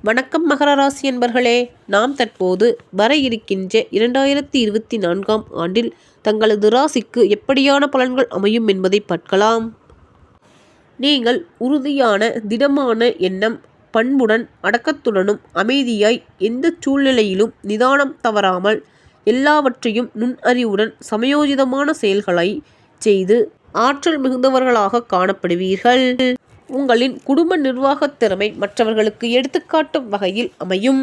வணக்கம் மகர ராசி என்பர்களே, நாம் தற்போது வர இருக்கின்ற 2024ஆம் ஆண்டில் தங்களது ராசிக்கு எப்படியான பலன்கள் அமையும் என்பதை பார்க்கலாம். நீங்கள் உறுதியான திடமான எண்ணம், பண்புடன் அடக்கத்துடனும் அமைதியாய் எந்த சூழ்நிலையிலும் நிதானம் தவறாமல் எல்லாவற்றையும் நுண்ணறிவுடன் சமயோஜிதமான செயல்களை செய்து ஆற்றல் மிகுந்தவர்களாக காணப்படுவீர்கள். உங்களின் குடும்ப நிர்வாகத் திறமை மற்றவர்களுக்கு எடுத்துக்காட்டும் வகையில் அமையும்.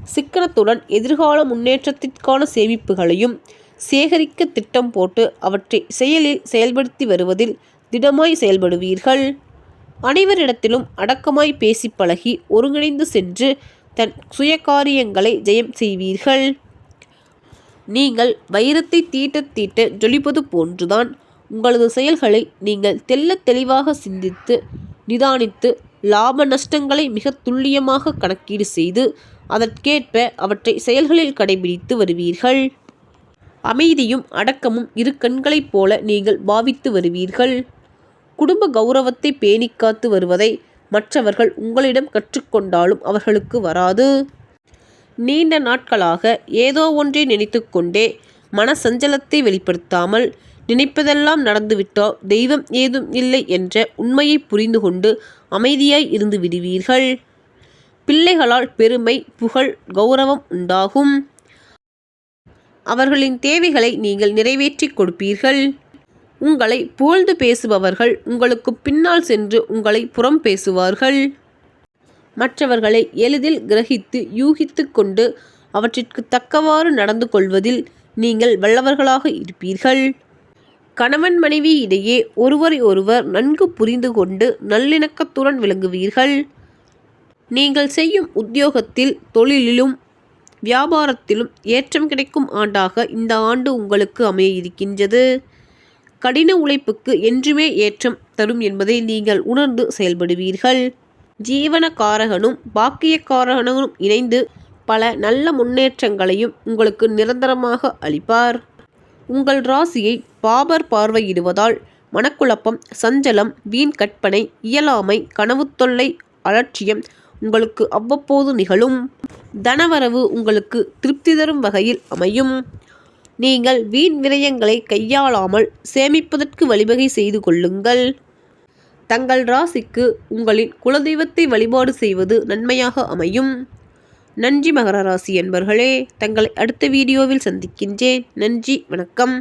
சிக்கனத்துடன் எதிர்கால முன்னேற்றத்திற்கான சேமிப்புகளையும் சேகரிக்க திட்டம் போட்டு அவற்றை செயலில் செயல்படுத்தி வருவதில் திடமாய் செயல்படுவீர்கள். அனைவரிடத்திலும் அடக்கமாய் பேசி பழகி ஒருங்கிணைந்து சென்று தன் சுய காரியங்களை ஜெயம் செய்வீர்கள். நீங்கள் வைரத்தை தீட்ட தீட்ட ஜொலிப்பது போன்றுதான் உங்களது செயல்களை நீங்கள் தெள்ளத் தெளிவாக சிந்தித்து நிதானித்து லாப நஷ்டங்களை மிக துல்லியமாக கணக்கீடு செய்து அதற்கேற்ப அவற்றை செயல்களில் கடைபிடித்து வருவீர்கள். அமைதியும் அடக்கமும் இரு கண்களைப் போல நீங்கள் பாவித்து வருவீர்கள். குடும்ப கௌரவத்தை பேணிக்காத்து வருவதை மற்றவர்கள் உங்களிடம் கற்றுக்கொண்டாலும் அவர்களுக்கு வராது. நீண்ட நாட்களாக ஏதோ ஒன்றை நினைத்து கொண்டே மன சஞ்சலத்தை வெளிப்படுத்தாமல் நினைப்பதெல்லாம் நடந்துவிட்டால் தெய்வம் ஏதும் இல்லை என்ற உண்மையை புரிந்து கொண்டு அமைதியாய் இருந்து விடுவீர்கள். பிள்ளைகளால் பெருமை, புகழ், கௌரவம் உண்டாகும். அவர்களின் தேவைகளை நீங்கள் நிறைவேற்றி கொடுப்பீர்கள். உங்களை புகழ்ந்து பேசுபவர்கள் உங்களுக்கு பின்னால் சென்று உங்களை புறம் பேசுவார்கள். மற்றவர்களை எளிதில் கிரகித்து யூகித்து கொண்டு அவற்றிற்கு தக்கவாறு நடந்து கொள்வதில் நீங்கள் வல்லவர்களாக இருப்பீர்கள். கணவன் மனைவி இடையே ஒருவரை ஒருவர் நன்கு புரிந்து கொண்டு நல்லிணக்கத்துடன் விளங்குவீர்கள். நீங்கள் செய்யும் உத்தியோகத்தில், தொழிலிலும் வியாபாரத்திலும் ஏற்றம் கிடைக்கும் ஆண்டாக இந்த ஆண்டு உங்களுக்கு அமைய இருக்கின்றது. கடின உழைப்புக்கு என்றுமே ஏற்றம் தரும் என்பதை நீங்கள் உணர்ந்து செயல்படுவீர்கள். ஜீவனகாரகனும் பாக்கியக்காரகனும் இணைந்து பல நல்ல முன்னேற்றங்களையும் உங்களுக்கு நிரந்தரமாக அளிப்பார். உங்கள் ராசியை பாபர் பார்வையிடுவதால் மனக்குழப்பம், சஞ்சலம், வீண் கற்பனை, இயலாமை, கனவு தொல்லை, அலட்சியம் உங்களுக்கு அவ்வப்போது நிகழும். தனவரவு உங்களுக்கு திருப்தி தரும் வகையில் அமையும். நீங்கள் வீண் விரயங்களை கையாளாமல் சேமிப்பதற்கு வழிவகை செய்து கொள்ளுங்கள். தங்கள் ராசிக்கு உங்களின் குலதெய்வத்தை வழிபாடு செய்வது நன்மையாக அமையும். நன்றி மகர ராசி என்பர்களே, தங்களை அடுத்த வீடியோவில் சந்திக்கின்றேன். நன்றி, வணக்கம்.